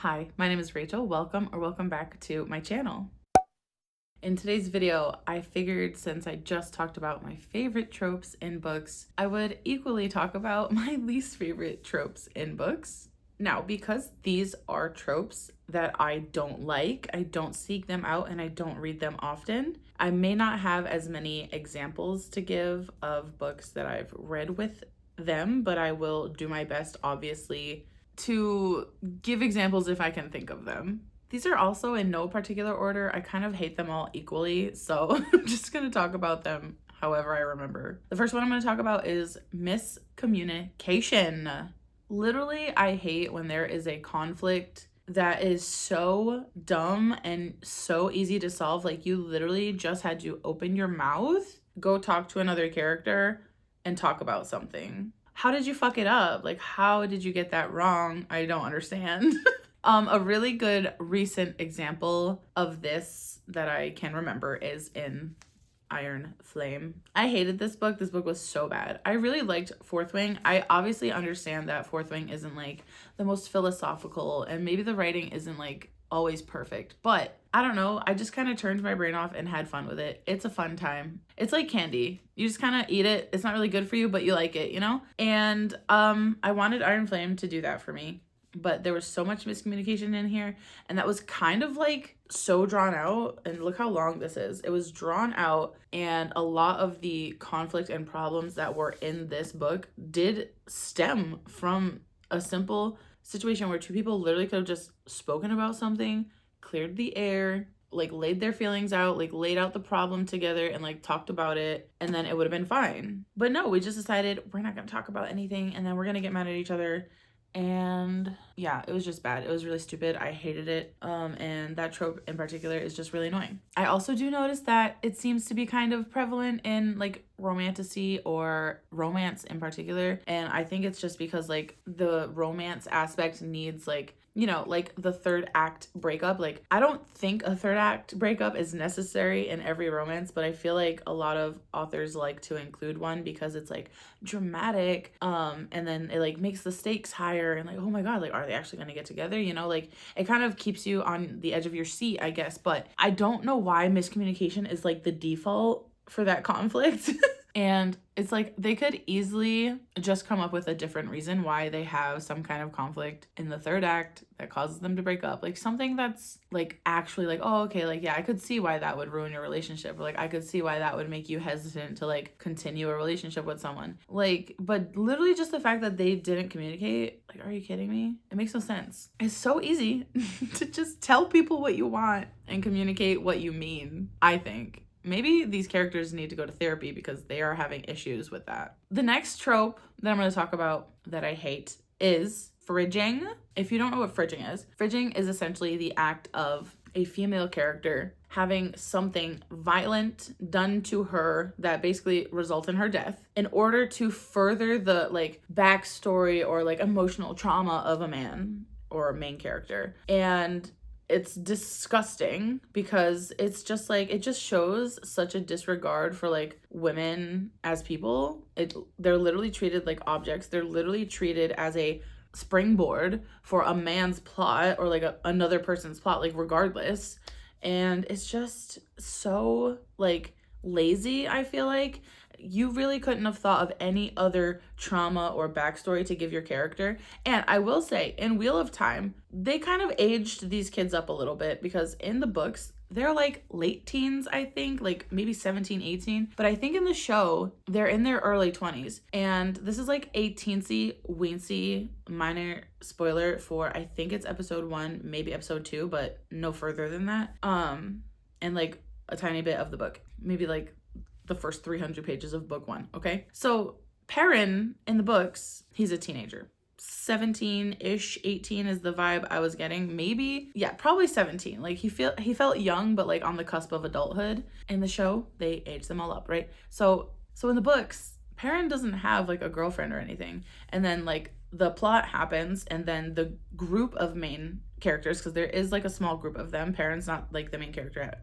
Hi, my name is Rachel. Welcome back to my channel. In today's video, I figured since I just talked about my favorite tropes in books, I would equally talk about my least favorite tropes in books. Now, because these are tropes that I don't like, I don't seek them out, and I don't read them often, I may not have as many examples to give of books that I've read with them, but I will do my best, obviously, to give examples if I can think of them. These are also in no particular order. I kind of hate them all equally, so I'm just going to talk about them however I remember. The first one I'm going to talk about is miscommunication. Literally, I hate when there is a conflict that is so dumb and so easy to solve. Like, you literally just had to open your mouth, go talk to another character, and talk about something. How did you fuck it up? Like, how did you get that wrong? I don't understand. A really good recent example of this that I can remember is in Iron Flame. I hated this book. This book was so bad. I really liked Fourth Wing. I obviously understand that Fourth Wing isn't like the most philosophical, and maybe the writing isn't like always perfect, but I don't know, I just kind of turned my brain off and had fun with it. It's a fun time. It's like candy. You just kind of eat it. It's not really good for you, but you like it, you know? And I wanted Iron Flame to do that for me, but there was so much miscommunication in here, and that was kind of like so drawn out. And look how long this is. It was drawn out, and a lot of the conflict and problems that were in this book did stem from a simple situation where two people literally could have just spoken about something, cleared the air, like laid their feelings out, like laid out the problem together and like talked about it, and then it would have been fine. But no, we just decided we're not going to talk about anything, and then we're going to get mad at each other. And yeah, it was just bad. It was really stupid. I hated it. And that trope in particular is just really annoying. I also do notice that it seems to be kind of prevalent in like romantasy or romance in particular. And I think it's just because like the romance aspect needs like, you know, like the third act breakup. Like, I don't think a third act breakup is necessary in every romance, but I feel like a lot of authors like to include one because it's like dramatic, and then it like makes the stakes higher, and like, oh my god, like, are they actually gonna get together, you know? Like, it kind of keeps you on the edge of your seat, I guess. But I don't know why miscommunication is like the default for that conflict. And it's like they could easily just come up with a different reason why they have some kind of conflict in the third act that causes them to break up. Like something that's like actually like, oh, okay, like, yeah, I could see why that would ruin your relationship. Or like, I could see why that would make you hesitant to like continue a relationship with someone. Like, but literally just the fact that they didn't communicate, like, are you kidding me? It makes no sense. It's so easy to just tell people what you want and communicate what you mean, I think. Maybe these characters need to go to therapy because they are having issues with that. The next trope that I'm going to talk about that I hate is fridging. If you don't know what fridging is essentially the act of a female character having something violent done to her that basically results in her death in order to further the like backstory or like emotional trauma of a man or a main character. And it's disgusting because it's just like, it just shows such a disregard for like women as people. They're literally treated like objects. They're literally treated as a springboard for a man's plot or like another person's plot, like regardless. And it's just so like lazy, I feel like. You really couldn't have thought of any other trauma or backstory to give your character. And I will say, in Wheel of Time, they kind of aged these kids up a little bit because in the books, they're like late teens, I think, like maybe 17, 18. But I think in the show, they're in their early 20s. And this is like a teensy, weensy, minor spoiler for, I think it's episode 1, maybe episode 2, but no further than that. And like a tiny bit of the book, maybe like the first 300 pages of book 1, okay? So Perrin in the books, he's a teenager. 17-ish, 18 is the vibe I was getting. Maybe, yeah, probably 17. Like he felt young, but like on the cusp of adulthood. In the show, they age them all up, right? So in the books, Perrin doesn't have like a girlfriend or anything. And then like the plot happens, and then the group of main characters, because there is like a small group of them. Perrin's not like the main character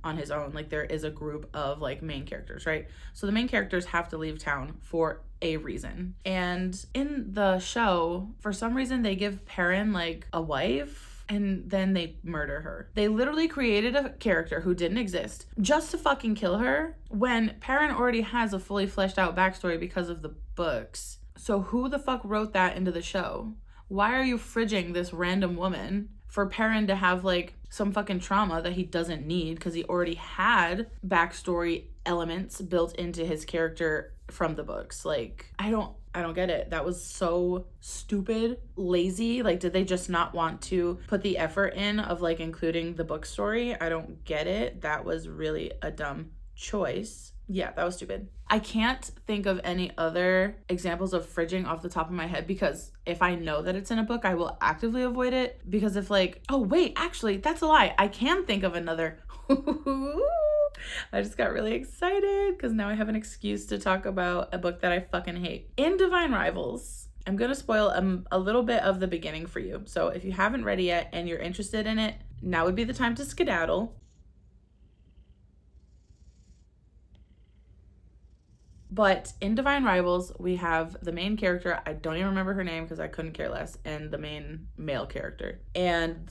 on his own. Like there is a group of like main characters, right? So the main characters have to leave town for a reason. And in the show, for some reason, they give Perrin like a wife and then they murder her. They literally created a character who didn't exist just to fucking kill her when Perrin already has a fully fleshed out backstory because of the books. So who the fuck wrote that into the show? Why are you fridging this random woman for Perrin to have like some fucking trauma that he doesn't need because he already had backstory elements built into his character from the books? Like, I don't get it. That was so stupid, lazy. Like, did they just not want to put the effort in of like including the book story? I don't get it. That was really a dumb choice. Yeah, that was stupid. I can't think of any other examples of fridging off the top of my head because if I know that it's in a book, I will actively avoid it. Because if like, oh wait, actually, that's a lie. I can think of another. I just got really excited because now I have an excuse to talk about a book that I fucking hate. In Divine Rivals, I'm going to spoil a little bit of the beginning for you. So if you haven't read it yet and you're interested in it, now would be the time to skedaddle. But in Divine Rivals, we have the main character, I don't even remember her name because I couldn't care less, and the main male character. And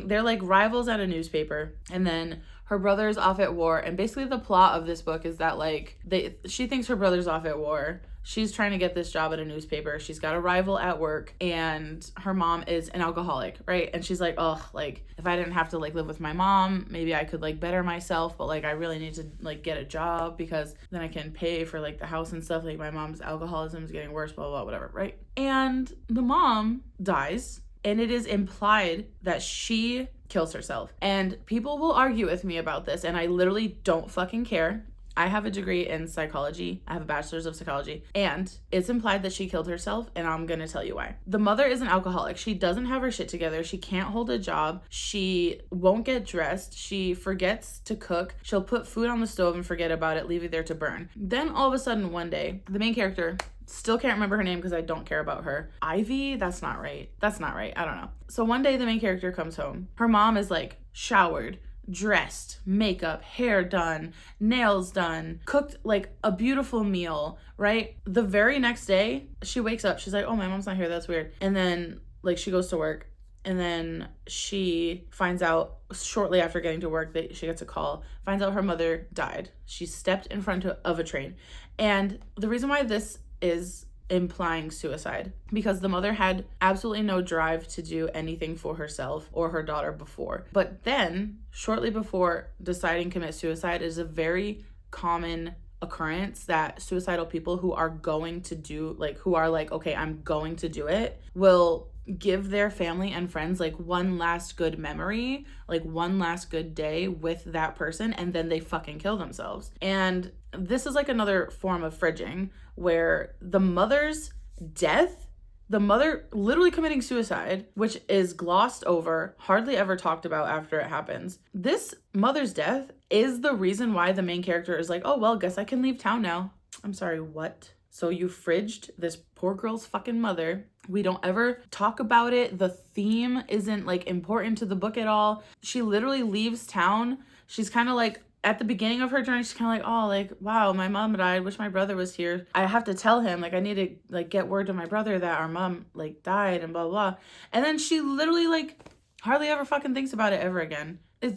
they're like rivals at a newspaper, and then her brother's off at war. And basically the plot of this book is that like she thinks her brother's off at war. She's trying to get this job at a newspaper. She's got a rival at work and her mom is an alcoholic, right? And she's like, oh, like if I didn't have to like live with my mom, maybe I could like better myself, but like I really need to like get a job because then I can pay for like the house and stuff. Like my mom's alcoholism is getting worse, blah, blah, blah, whatever, right? And the mom dies and it is implied that she kills herself. And people will argue with me about this and I literally don't fucking care. I have a degree in psychology. I have a bachelor's of psychology. And it's implied that she killed herself, and I'm gonna tell you why. The mother is an alcoholic. She doesn't have her shit together. She can't hold a job. She won't get dressed. She forgets to cook. She'll put food on the stove and forget about it, leave it there to burn. Then all of a sudden one day, the main character, still can't remember her name because I don't care about her. Ivy? That's not right. I don't know. So one day the main character comes home. Her mom is like showered, dressed, makeup, hair done, nails done, cooked like a beautiful meal, right? The very next day, she wakes up. She's like, oh, my mom's not here. That's weird. And then like she goes to work and then she finds out shortly after getting to work that she gets a call, finds out her mother died. She stepped in front of a train. And the reason why this is implying suicide because the mother had absolutely no drive to do anything for herself or her daughter before. But then shortly before deciding to commit suicide is a very common occurrence that suicidal people who are going to do like who are like, okay, I'm going to do it, will give their family and friends like one last good memory, like one last good day with that person, and then they fucking kill themselves. And this is like another form of fridging where the mother's death, the mother literally committing suicide, which is glossed over, hardly ever talked about after it happens. This mother's death is the reason why the main character is like, oh, well, guess I can leave town now. I'm sorry, what? So you fridged this poor girl's fucking mother. We don't ever talk about it. The theme isn't like important to the book at all. She literally leaves town. She's kind of like, at the beginning of her journey, she's kind of like, oh, like, wow, my mom died. Wish my brother was here. I have to tell him, like, I need to like get word to my brother that our mom like died and blah, blah. And then she literally like hardly ever fucking thinks about it ever again. I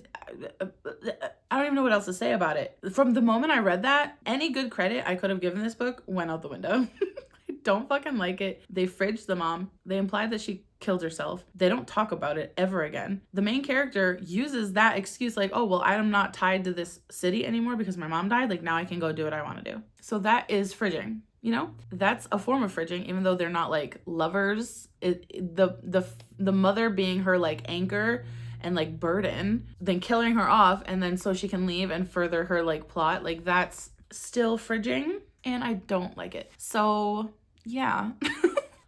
don't even know what else to say about it. From the moment I read that, any good credit I could have given this book went out the window. I don't fucking like it. They fridged the mom. They implied that she killed herself. They don't talk about it ever again. The main character uses that excuse like, oh, well, I'm not tied to this city anymore because my mom died. Like now I can go do what I want to do. So that is fridging. You know, that's a form of fridging, even though they're not like lovers. The mother being her like anchor and like burden, then killing her off and then so she can leave and further her like plot, like that's still fridging and I don't like it. So yeah.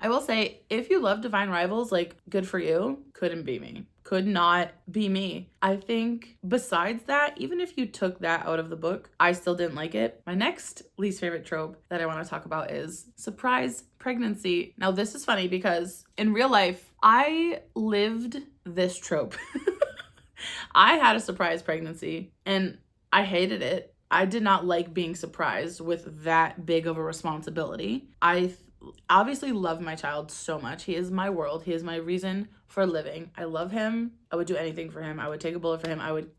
I will say, if you love Divine Rivals, like good for you. Couldn't be me. Could not be me. I think besides that, even if you took that out of the book, I still didn't like it. My next least favorite trope that I want to talk about is surprise pregnancy. Now this is funny because in real life, I lived this trope. I had a surprise pregnancy and I hated it. I did not like being surprised with that big of a responsibility. Obviously love my child so much. He is my world. He is my reason for living. I love him. I would do anything for him. I would take a bullet for him. I would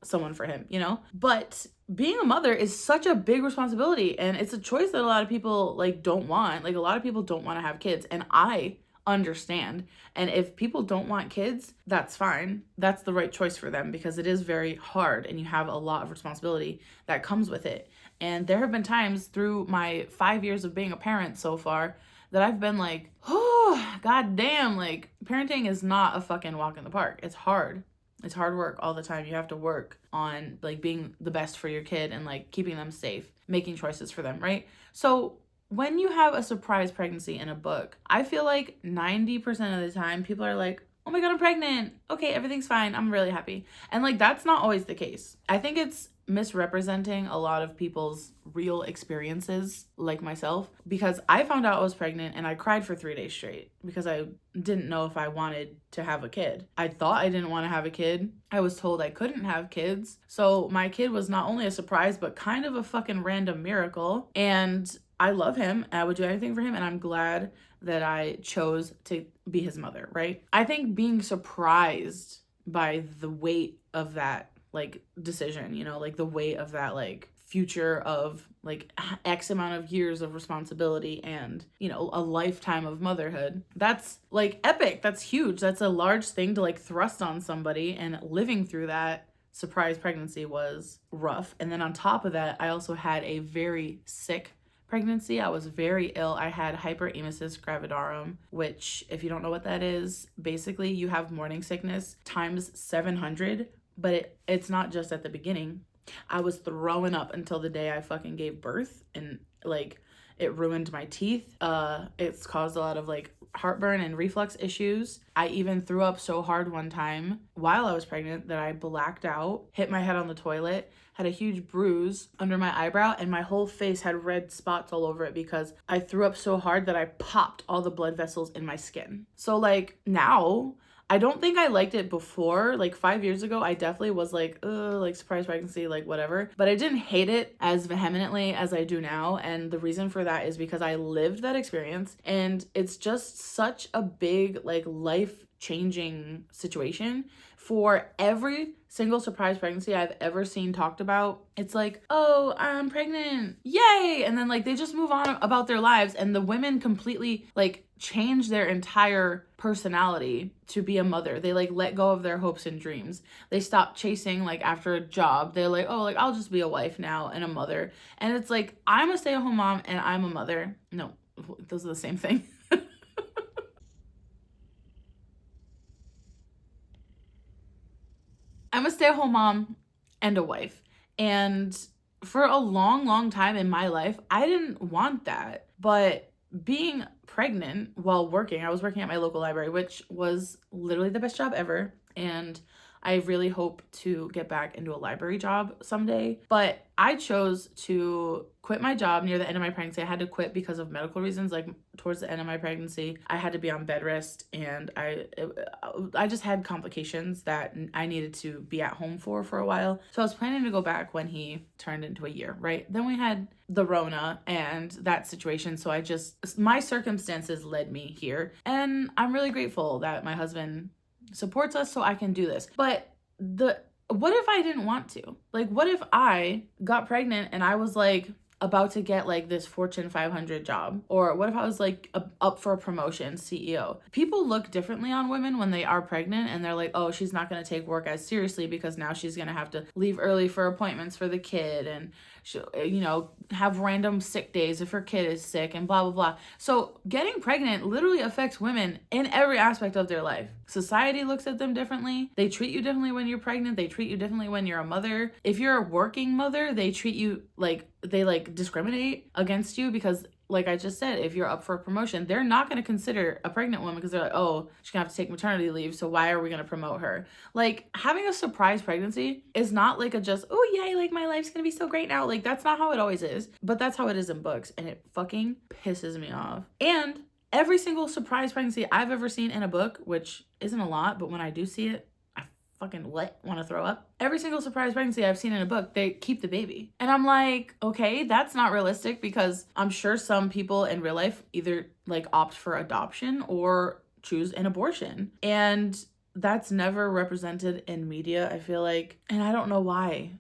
someone for him, you know? But being a mother is such a big responsibility, and it's a choice that a lot of people like don't want. Like a lot of people don't want to have kids, and I understand. And if people don't want kids, that's fine. That's the right choice for them, because it is very hard and you have a lot of responsibility that comes with it. And there have been times through my 5 years of being a parent so far that I've been like, oh, god damn, like parenting is not a fucking walk in the park. It's hard. It's hard work all the time. You have to work on like being the best for your kid and like keeping them safe, making choices for them, right? So when you have a surprise pregnancy in a book, I feel like 90% of the time people are like, oh my god, I'm pregnant. Okay, everything's fine. I'm really happy. And like that's not always the case. I think it's misrepresenting a lot of people's real experiences, like myself, because I found out I was pregnant and I cried for 3 days straight because I didn't know if I wanted to have a kid. I thought I didn't want to have a kid. I was told I couldn't have kids. So my kid was not only a surprise, but kind of a fucking random miracle. And I love him. I would do anything for him. And I'm glad that I chose to be his mother, right? I think being surprised by the weight of that like decision, you know, like the weight of that like future of like X amount of years of responsibility and, you know, a lifetime of motherhood. That's like epic. That's huge. That's a large thing to like thrust on somebody, and living through that surprise pregnancy was rough. And then on top of that, I also had a very sick pregnancy. I was very ill. I had hyperemesis gravidarum, which if you don't know what that is, basically you have morning sickness times 700, but it's not just at the beginning. I was throwing up until the day I fucking gave birth, and like it ruined my teeth. It's caused a lot of like heartburn and reflux issues. I even threw up so hard one time while I was pregnant that I blacked out, hit my head on the toilet, had a huge bruise under my eyebrow, and my whole face had red spots all over it because I threw up so hard that I popped all the blood vessels in my skin. So like now, I don't think I liked it before. Like 5 years ago, I definitely was like, ugh, like surprise pregnancy, like whatever. But I didn't hate it as vehemently as I do now. And the reason for that is because I lived that experience, and it's just such a big, like life changing situation. For every single surprise pregnancy I've ever seen talked about, it's like, oh, I'm pregnant, yay, and then like they just move on about their lives, and the women completely like change their entire personality to be a mother. They like let go of their hopes and dreams. They stop chasing like after a job. They're like, oh, like I'll just be a wife now and a mother. And it's like, I'm a stay-at-home mom and I'm a mother. No, those are the same thing. I'm a stay-at-home mom and a wife. And for a long, long time in my life, I didn't want that. But being pregnant while working, I was working at my local library, which was literally the best job ever. And I really hope to get back into a library job someday. But I chose to quit my job near the end of my pregnancy. I had to quit because of medical reasons. Like towards the end of my pregnancy, I had to be on bed rest, and I just had complications that I needed to be at home for a while. So I was planning to go back when he turned into a year, right? Then we had the Rona and that situation. So my circumstances led me here. And I'm really grateful that my husband supports us so I can do this. But what if I didn't want to? Like, what if I got pregnant and I was like about to get like this Fortune 500 job? Or what if I was like up for a promotion, CEO? People look differently on women when they are pregnant, and they're like, oh, she's not going to take work as seriously because now she's going to have to leave early for appointments for the kid, and she'll, you know, have random sick days if her kid is sick, and blah, blah, blah. So getting pregnant literally affects women in every aspect of their life. Society looks at them differently. They treat you differently when you're pregnant. They treat you differently when you're a mother. If you're a working mother, they treat you like, they like discriminate against you because, like I just said, if you're up for a promotion, they're not going to consider a pregnant woman because they're like, oh, she's going to have to take maternity leave, so why are we going to promote her? Like, having a surprise pregnancy is not like a just, oh, yay, like my life's going to be so great now. Like, that's not how it always is, but that's how it is in books, and it fucking pisses me off. And every single surprise pregnancy I've ever seen in a book, which isn't a lot, but when I do see it, I fucking what? Want to throw up? Every single surprise pregnancy I've seen in a book, they keep the baby. And I'm like, okay, that's not realistic, because I'm sure some people in real life either like opt for adoption or choose an abortion. And that's never represented in media, I feel like. And I don't know why.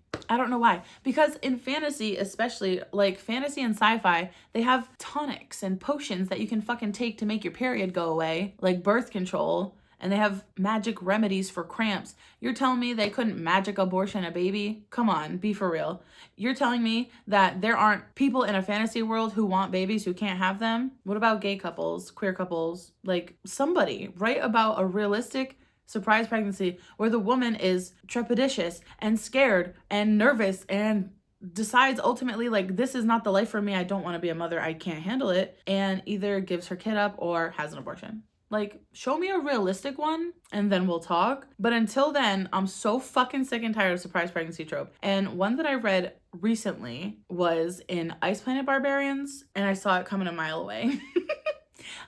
Because in fantasy, especially like fantasy and sci-fi, they have tonics and potions that you can fucking take to make your period go away, like birth control. And they have magic remedies for cramps. You're telling me they couldn't magic abortion a baby? Come on, be for real. You're telling me that there aren't people in a fantasy world who want babies who can't have them? What about gay couples, queer couples? Like, somebody write about a realistic surprise pregnancy where the woman is trepidatious and scared and nervous and decides ultimately, like, this is not the life for me. I don't want to be a mother. I can't handle it. And either gives her kid up or has an abortion. Like, show me a realistic one and then we'll talk. But until then, I'm so fucking sick and tired of surprise pregnancy trope. And one that I read recently was in Ice Planet Barbarians, and I saw it coming a mile away.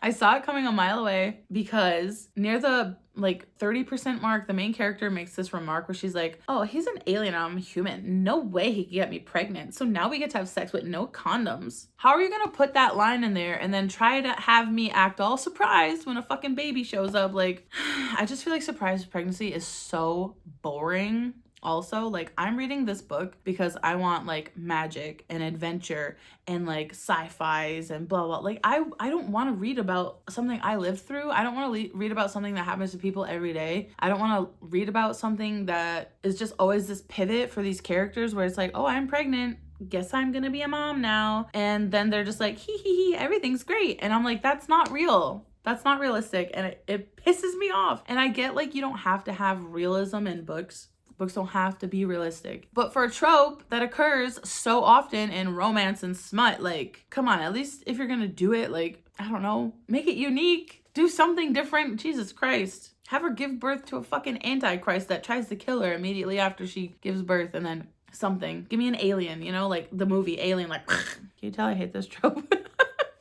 I saw it coming a mile away because near the like 30% mark, the main character makes this remark where she's like, oh, he's an alien, I'm human. No way he could get me pregnant. So now we get to have sex with no condoms. How are you gonna put that line in there and then try to have me act all surprised when a fucking baby shows up? Like, I just feel like surprise pregnancy is so boring. Also, like, I'm reading this book because I want like magic and adventure and like sci-fis and blah blah. Like, I don't want to read about something I lived through. I don't want to read about something that happens to people every day. I don't want to read about something that is just always this pivot for these characters where it's like, oh, I'm pregnant, guess I'm gonna be a mom now, and then they're just like, hee, everything's great. And I'm like, that's not real. That's not realistic, and it pisses me off. And I get, like, you don't have to have realism in books. Books don't have to be realistic. But for a trope that occurs so often in romance and smut, like, come on, at least if you're gonna do it, like, I don't know, make it unique. Do something different. Jesus Christ. Have her give birth to a fucking antichrist that tries to kill her immediately after she gives birth, and then something. Give me an alien, you know, like the movie Alien, like, can you tell I hate this trope?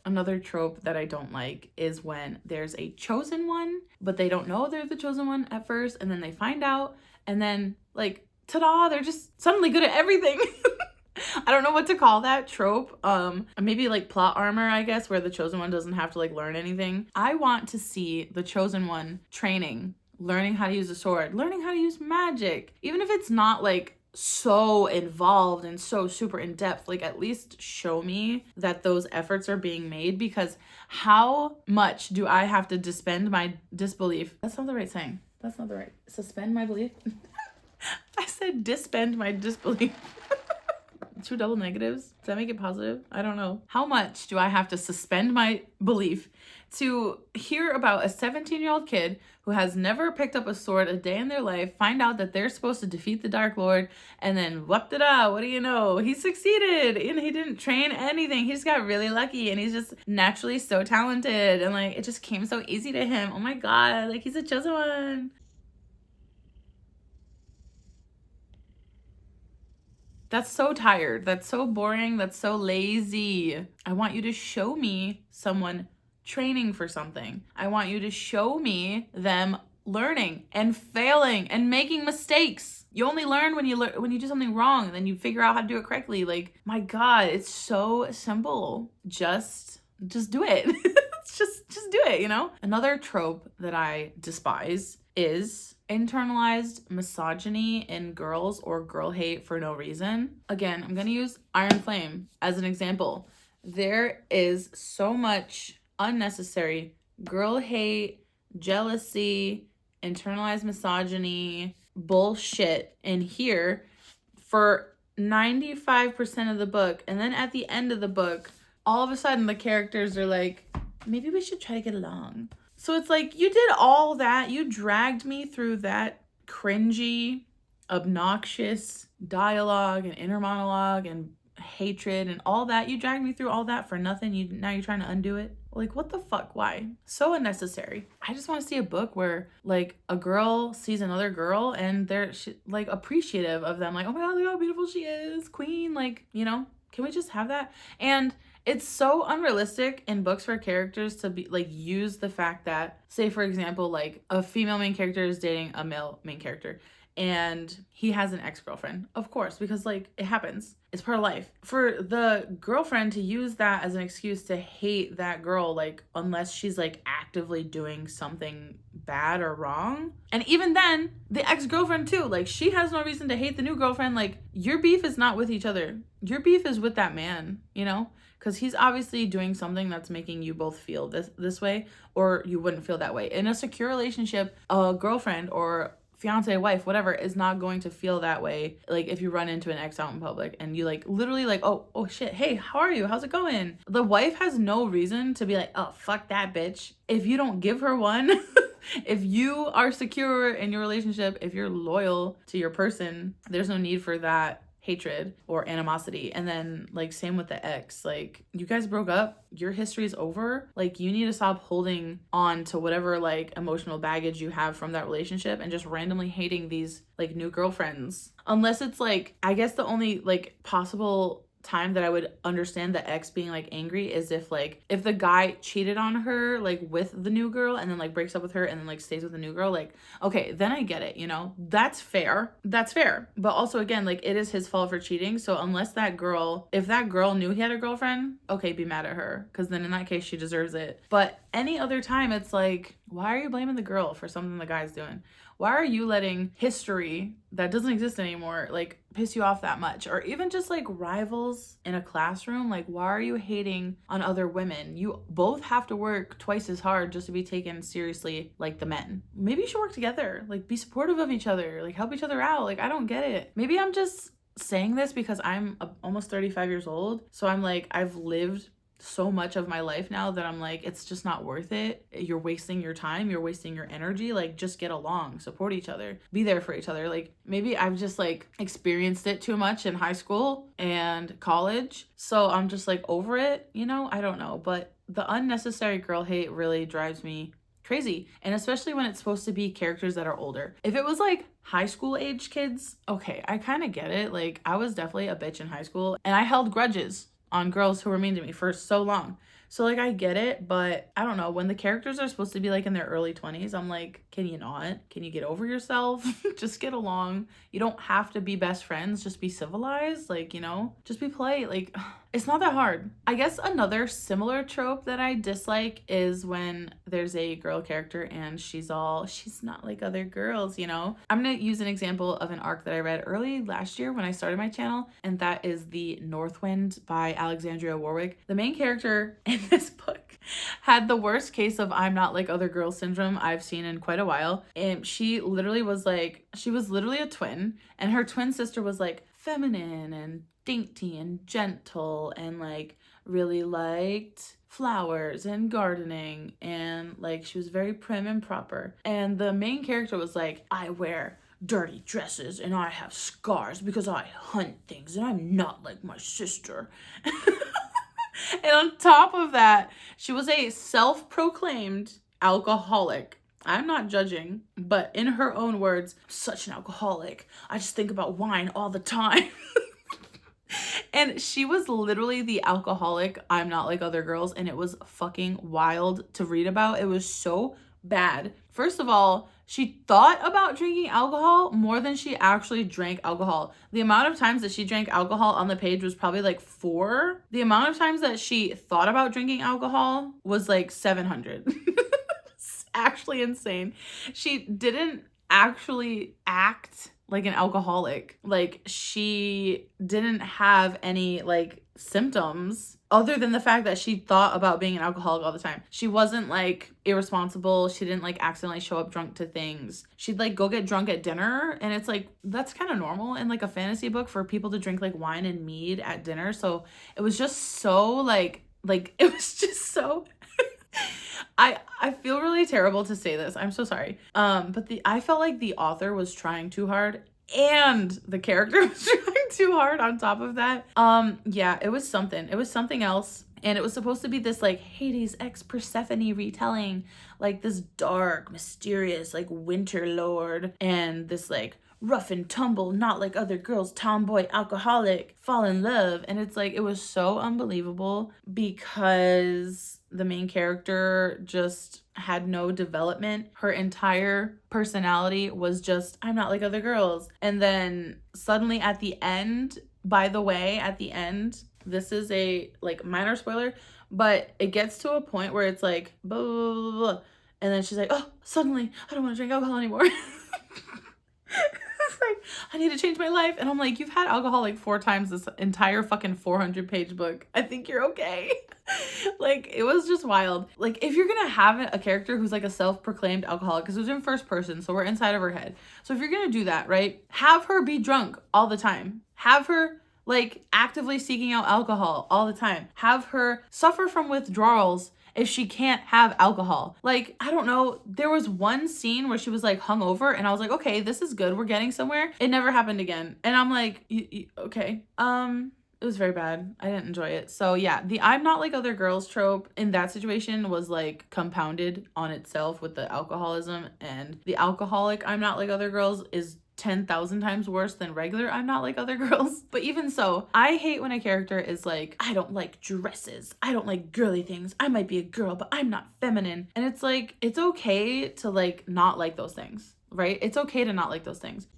Another trope that I don't like is when there's a chosen one, but they don't know they're the chosen one at first, and then they find out, and then, like, ta-da, they're just suddenly good at everything. I don't know what to call that trope. Maybe like plot armor, I guess, where the chosen one doesn't have to like learn anything. I want to see the chosen one training, learning how to use a sword, learning how to use magic, even if it's not like so involved and so super in depth. Like, at least show me that those efforts are being made, because how much do I have to suspend my disbelief? That's not the right saying. That's not the right. Suspend my belief? I said dispend my disbelief. 2 double negatives? Does that make it positive? I don't know. How much do I have to suspend my belief to hear about a 17-year-old kid who has never picked up a sword a day in their life, find out that they're supposed to defeat the Dark Lord, and then whoop-da-da, what do you know? He succeeded, and he didn't train anything. He just got really lucky, and he's just naturally so talented, and like, it just came so easy to him. Oh my God, like, he's a chosen one. That's so tired. That's so boring. That's so lazy. I want you to show me someone training for something. I want you to show me them learning and failing and making mistakes. You only learn when you do something wrong, and then you figure out how to do it correctly. Like, my God, it's so simple. Just do it. just do it, you know? Another trope that I despise is internalized misogyny in girls or girl hate for no reason. Again, I'm going to use Iron Flame as an example. There is so much unnecessary girl hate, jealousy, internalized misogyny, bullshit in here for 95% of the book. And then at the end of the book, all of a sudden the characters are like, maybe we should try to get along. So it's like, you did all that. You dragged me through that cringy, obnoxious dialogue and inner monologue and hatred and all that. You dragged me through all that for nothing. Now you're trying to undo it. Like, what the fuck? Why? So unnecessary. I just want to see a book where, like, a girl sees another girl and they're like appreciative of them. Like, oh my God, look how beautiful she is, queen. Like, you know, can we just have that? And It's so unrealistic in books for characters to be like use the fact that, say for example, like a female main character is dating a male main character and he has an ex-girlfriend. Of course, because like it happens. It's part of life. For the girlfriend to use that as an excuse to hate that girl, like unless she's like actively doing something bad or wrong. And even then, the ex-girlfriend too, like she has no reason to hate the new girlfriend. Like your beef is not with each other. Your beef is with that man, you know? Because he's obviously doing something that's making you both feel this way, or you wouldn't feel that way. In a secure relationship, a girlfriend or fiance, wife, whatever, is not going to feel that way. Like if you run into an ex out in public and you like literally like, oh shit, hey, how are you? How's it going? The wife has no reason to be like, oh, fuck that bitch. If you don't give her one, if you are secure in your relationship, if you're loyal to your person, there's no need for that hatred or animosity. And then like same with the ex, like you guys broke up, your history is over. Like you need to stop holding on to whatever like emotional baggage you have from that relationship and just randomly hating these like new girlfriends. Unless it's like, I guess the only like possible time that I would understand the ex being like angry is if the guy cheated on her like with the new girl and then like breaks up with her and then like stays with the new girl, like okay, then I get it, you know, that's fair, but also again, like it is his fault for cheating. So unless if that girl knew he had a girlfriend, okay, be mad at her, because then in that case she deserves it. But any other time it's like, why are you blaming the girl for something the guy's doing? Why are you letting history that doesn't exist anymore like piss you off that much? Or even just like rivals in a classroom, like why are you hating on other women? You both have to work twice as hard just to be taken seriously like the men. Maybe you should work together, like be supportive of each other, like help each other out. Like I don't get it. Maybe I'm just saying this because I'm almost 35 years old, so I'm like, I've lived so much of my life now that I'm like, it's just not worth it. You're wasting your time, you're wasting your energy. Like just get along, support each other, be there for each other. Like maybe I've just like experienced it too much in high school and college, so I'm just like over it, you know? I don't know, but the unnecessary girl hate really drives me crazy. And especially when it's supposed to be characters that are older. If it was like high school age kids, okay, I kind of get it. Like I was definitely a bitch in high school and I held grudges on girls who were mean to me for so long. So like I get it, but I don't know, when the characters are supposed to be like in their early 20s, I'm like, can you not? Can you get over yourself? Just get along. You don't have to be best friends, just be civilized, like, you know, just be polite. Like it's not that hard. I guess another similar trope that I dislike is when there's a girl character and she's not like other girls, you know? I'm gonna use an example of an arc that I read early last year when I started my channel, and that is The Northwind by Alexandria Warwick. The main character in this book had the worst case of I'm not like other girls syndrome I've seen in quite a while. And she was literally a twin, and her twin sister was like feminine and dainty and gentle and like really liked flowers and gardening, and like she was very prim and proper. And the main character was like, I wear dirty dresses and I have scars because I hunt things and I'm not like my sister. And on top of that, she was a self-proclaimed alcoholic. I'm not judging, but in her own words, such an alcoholic. I just think about wine all the time. And she was literally the alcoholic I'm not like other girls, and it was fucking wild to read about. It was so bad. First of all, she thought about drinking alcohol more than she actually drank alcohol. The amount of times that she drank alcohol on the page was probably like 4. The amount of times that she thought about drinking alcohol was like 700. It's actually insane. She didn't actually act like an alcoholic. Like she didn't have any like symptoms other than the fact that she thought about being an alcoholic all the time. She wasn't like irresponsible. She didn't like accidentally show up drunk to things. She'd like go get drunk at dinner, and it's like that's kind of normal in like a fantasy book for people to drink like wine and mead at dinner. So it was just so like it was just so I feel really terrible to say this. I'm so sorry. But I felt like the author was trying too hard and the character was trying too hard on top of that. Yeah, it was something. It was something else. And it was supposed to be this like Hades x Persephone retelling, like this dark, mysterious, like winter lord, and this like rough and tumble, not like other girls, tomboy, alcoholic, fall in love. And it's like, it was so unbelievable because the main character just had no development. Her entire personality was just, I'm not like other girls. And then suddenly at the end, by the way, at the end, this is a like minor spoiler, but it gets to a point where it's like blah, blah, blah, blah, and then she's like, oh, suddenly I don't want to drink alcohol anymore. It's like, I need to change my life. And I'm like, you've had alcohol like 4 times this entire fucking 400-page book. I think you're okay. Like, it was just wild. Like, if you're gonna have a character who's like a self-proclaimed alcoholic, because it was in first person, so we're inside of her head. So if you're gonna do that, right, have her be drunk all the time. Have her like actively seeking out alcohol all the time. Have her suffer from withdrawals if she can't have alcohol. Like, I don't know, there was one scene where she was like hungover and I was like, okay, this is good, we're getting somewhere. It never happened again. And I'm like, okay. It was very bad. I didn't enjoy it. So yeah, the I'm not like other girls trope in that situation was like compounded on itself with the alcoholism, and the alcoholic I'm not like other girls is 10,000 times worse than regular I'm not like other girls. But even so, I hate when a character is like, I don't like dresses, I don't like girly things, I might be a girl but I'm not feminine. And it's like, it's okay to like not like those things, right? It's okay to not like those things.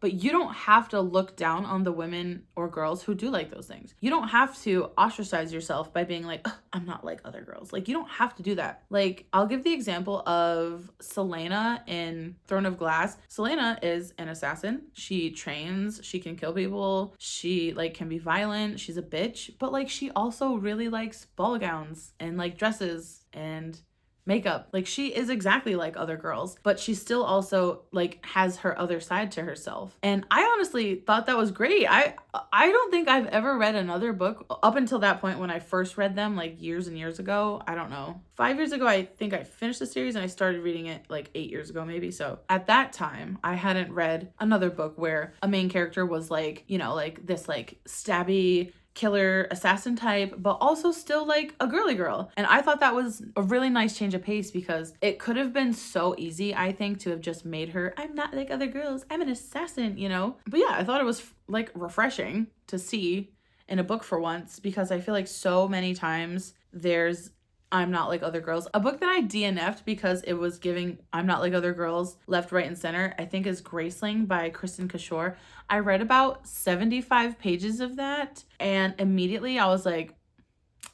But you don't have to look down on the women or girls who do like those things. You don't have to ostracize yourself by being like, I'm not like other girls. Like, you don't have to do that. Like, I'll give the example of Selena in Throne of Glass. Selena is an assassin. She trains, she can kill people, she like can be violent, she's a bitch, but like she also really likes ball gowns and like dresses and makeup. Like, she is exactly like other girls, but she still also like has her other side to herself. And I honestly thought that was great. I don't think I've ever read another book up until that point when I first read them like years and years ago. I don't know. 5 years ago, I think I finished the series and I started reading it like 8 years ago maybe. So at that time, I hadn't read another book where a main character was like, you know, like this like stabby killer assassin type, but also still like a girly girl. And I thought that was a really nice change of pace because it could have been so easy, I think, to have just made her, I'm not like other girls, I'm an assassin, you know? But yeah, I thought it was like refreshing to see in a book for once, because I feel like so many times there's I'm not like other girls. A book that I DNF'd because it was giving I'm not like other girls left, right, and center, I think, is Graceling by Kristen Kishore. I read about 75 pages of that and immediately I was like,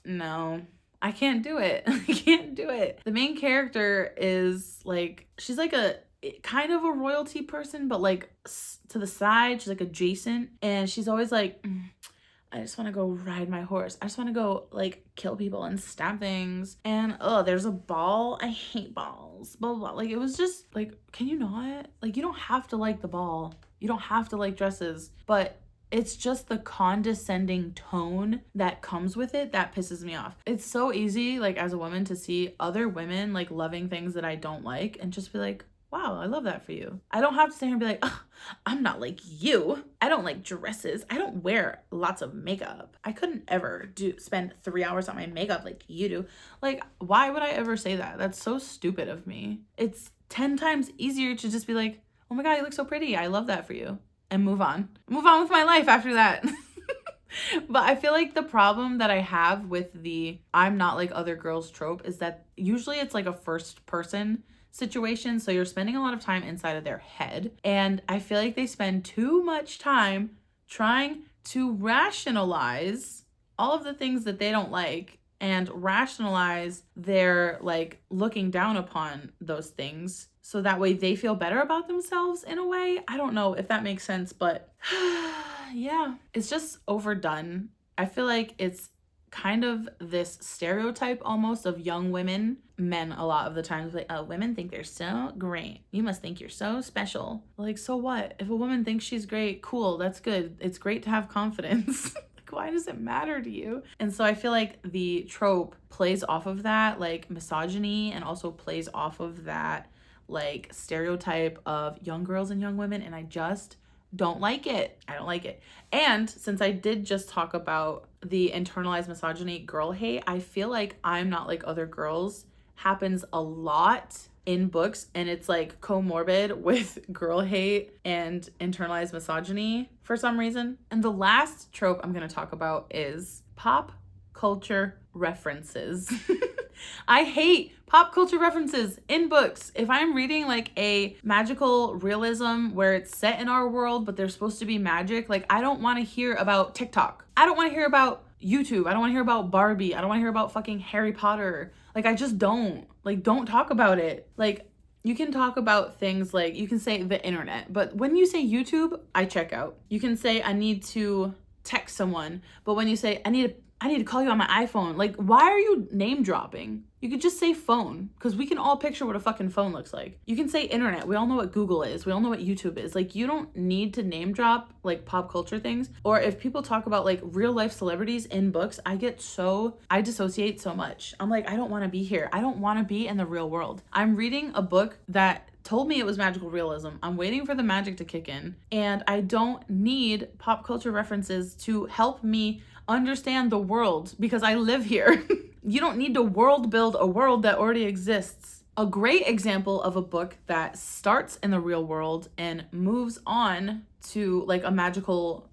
no, I can't do it. I can't do it. The main character is like, she's like a kind of a royalty person, but like to the side, she's like adjacent, and she's always like, I just want to go ride my horse. I just want to go like kill people and stab things. And there's a ball. I hate balls. Blah, blah, blah. Like, it was just like, can you not? Like, you don't have to like the ball. You don't have to like dresses. But it's just the condescending tone that comes with it that pisses me off. It's so easy, like, as a woman to see other women like loving things that I don't like and just be like, wow, I love that for you. I don't have to sit here and be like, oh, I'm not like you. I don't like dresses. I don't wear lots of makeup. I couldn't ever spend 3 hours on my makeup like you do. Like, why would I ever say that? That's so stupid of me. It's 10 times easier to just be like, oh my God, you look so pretty. I love that for you. And move on. Move on with my life after that. But I feel like the problem that I have with the I'm not like other girls trope is that usually it's like a first person situation, so you're spending a lot of time inside of their head, and I feel like they spend too much time trying to rationalize all of the things that they don't like and rationalize their like looking down upon those things so that way they feel better about themselves in a way. I don't know if that makes sense, but yeah, it's just overdone. I feel like it's kind of this stereotype almost of young women, men a lot of the times, like, oh, women think they're so great, you must think you're so special. Like, so what? If a woman thinks she's great, cool, that's good. It's great to have confidence. Like, why does it matter to you? And so I feel like the trope plays off of that like misogyny, and also plays off of that like stereotype of young girls and young women, and I just don't like it. I don't like it. And since I did just talk about the internalized misogyny, girl hate, I feel like I'm Not Like Other Girls happens a lot in books, and it's like comorbid with girl hate and internalized misogyny for some reason. And the last trope I'm going to talk about is pop culture references. I hate pop culture references in books. If I'm reading like a magical realism where it's set in our world, but there's supposed to be magic, like I don't want to hear about TikTok. I don't want to hear about YouTube. I don't want to hear about Barbie. I don't want to hear about fucking Harry Potter. Like I just don't. Like don't talk about it. Like you can talk about things like, you can say the internet, but when you say YouTube, I check out. You can say I need to text someone, but when you say I need to call you on my iPhone. Like, why are you name dropping? You could just say phone, because we can all picture what a fucking phone looks like. You can say internet. We all know what Google is. We all know what YouTube is. Like, you don't need to name drop like pop culture things. Or if people talk about like real life celebrities in books, I dissociate so much. I'm like, I don't want to be here. I don't want to be in the real world. I'm reading a book that told me it was magical realism. I'm waiting for the magic to kick in, and I don't need pop culture references to help me understand the world because I live here. You don't need to world build a world that already exists. A great example of a book that starts in the real world and moves on to like a magical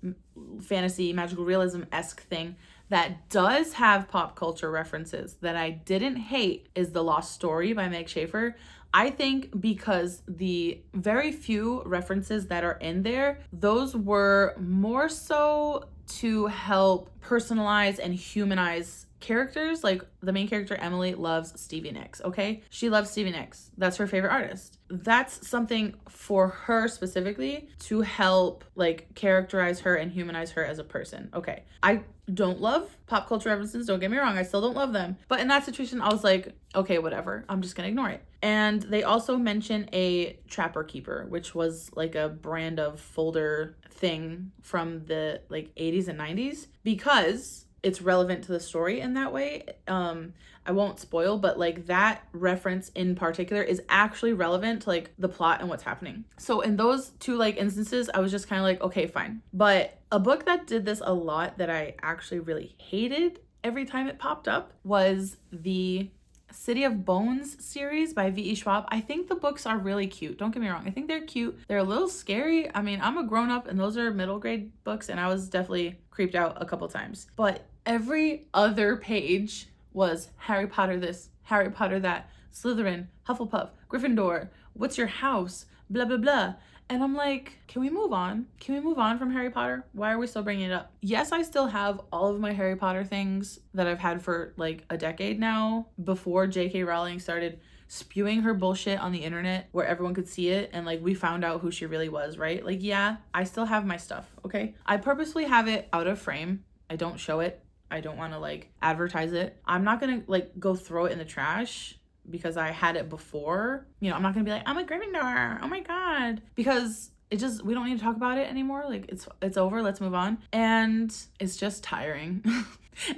fantasy, magical realism-esque thing that does have pop culture references that I didn't hate is The Lost Story by Meg Schaefer. I think because the very few references that are in there, those were more so to help personalize and humanize characters. Like the main character, Emily, loves Stevie Nicks, okay? She loves Stevie Nicks. That's her favorite artist. That's something for her specifically to help like characterize her and humanize her as a person. Okay. I don't love pop culture references, don't get me wrong, I still don't love them. But in that situation, I was like, okay, whatever. I'm just gonna ignore it. And they also mention a Trapper Keeper, which was like a brand of folder thing from the like 80s and 90s, because it's relevant to the story in that way. I won't spoil, but like that reference in particular is actually relevant to like the plot and what's happening. So in those two like instances, I was just kind of like, okay, fine. But a book that did this a lot that I actually really hated every time it popped up was the City of Bones series by V.E. Schwab. I think the books are really cute. Don't get me wrong. I think they're cute. They're a little scary. I mean, I'm a grown up and those are middle grade books, and I was definitely creeped out a couple times. But every other page was Harry Potter this, Harry Potter that, Slytherin, Hufflepuff, Gryffindor, what's your house, blah, blah, blah. And I'm like, can we move on? Can we move on from Harry Potter? Why are we still bringing it up? Yes, I still have all of my Harry Potter things that I've had for like a decade now, before J.K. Rowling started spewing her bullshit on the internet where everyone could see it and like we found out who she really was, right? Like, yeah, I still have my stuff, okay? I purposely have it out of frame. I don't show it. I don't want to like advertise it. I'm not gonna like go throw it in the trash because I had it before. You know, I'm not gonna be like, I'm a Gryffindor, oh my god, because it just, we don't need to talk about it anymore. Like it's over, let's move on. And it's just tiring.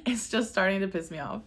It's just starting to piss me off.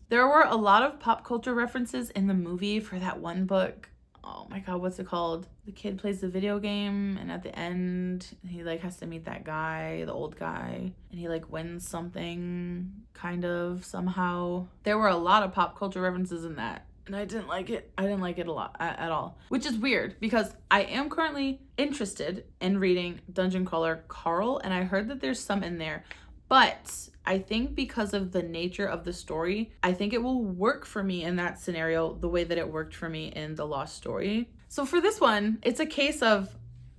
There were a lot of pop culture references in the movie for that one book. Oh my god, what's it called? The kid plays the video game and at the end he like has to meet that guy, the old guy, and he like wins something kind of somehow. There were a lot of pop culture references in that, and I didn't like it. I didn't like it a lot at all, which is weird because I am currently interested in reading Dungeon Crawler Carl, and I heard that there's some in there. But I think because of the nature of the story, I think it will work for me in that scenario the way that it worked for me in The Lost Story. So for this one, it's a case of,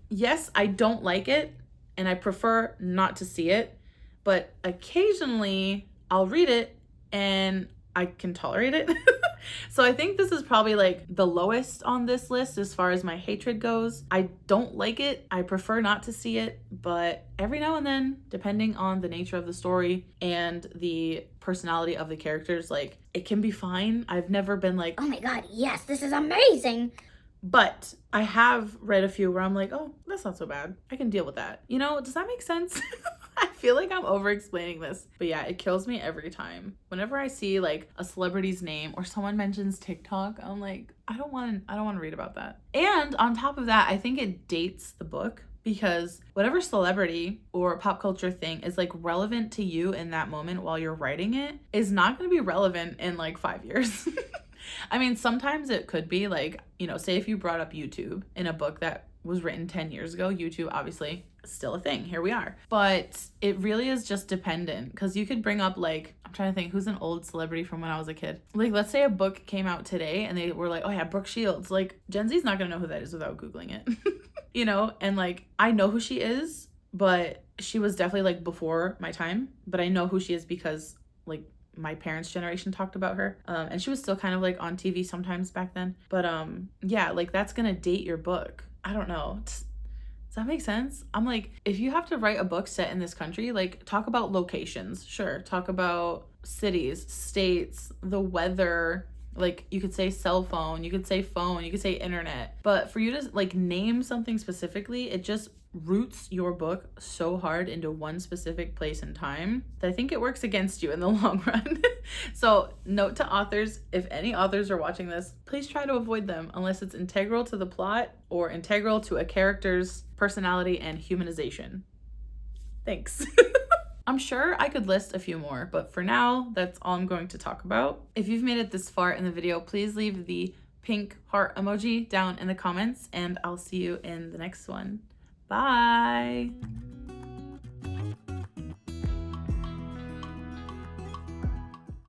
yes, I don't like it and I prefer not to see it, but occasionally I'll read it and I can tolerate it. So I think this is probably like the lowest on this list as far as my hatred goes. I don't like it. I prefer not to see it, but every now and then, depending on the nature of the story and the personality of the characters, like it can be fine. I've never been like, oh my god, yes, this is amazing. But I have read a few where I'm like, oh, that's not so bad. I can deal with that. You know, does that make sense? I feel like I'm over explaining this, but yeah, it kills me every time. Whenever I see like a celebrity's name or someone mentions TikTok, I'm like, I don't want to read about that. And on top of that, I think it dates the book because whatever celebrity or pop culture thing is like relevant to you in that moment while you're writing it is not going to be relevant in like 5 years. I mean, sometimes it could be like, you know, say if you brought up YouTube in a book that was written 10 years ago, YouTube obviously still a thing. Here we are. But it really is just dependent because you could bring up like, I'm trying to think who's an old celebrity from when I was a kid. Like, let's say a book came out today and they were like, oh yeah, Brooke Shields. Like, Gen Z's not gonna know who that is without Googling it. You know, and like, I know who she is, but she was definitely like before my time. But I know who she is because like my parents' generation talked about her. And she was still kind of like on TV sometimes back then. But yeah, like that's gonna date your book. I don't know. Does that make sense? I'm like, if you have to write a book set in this country, like talk about locations, sure. Talk about cities, states, the weather. Like you could say cell phone, you could say phone, you could say internet. But for you to like name something specifically, it just roots your book so hard into one specific place and time that I think it works against you in the long run. So note to authors, if any authors are watching this, please try to avoid them unless it's integral to the plot or integral to a character's personality and humanization. Thanks. I'm sure I could list a few more, but for now, that's all I'm going to talk about. If you've made it this far in the video, please leave the pink heart emoji down in the comments, and I'll see you in the next one. Bye!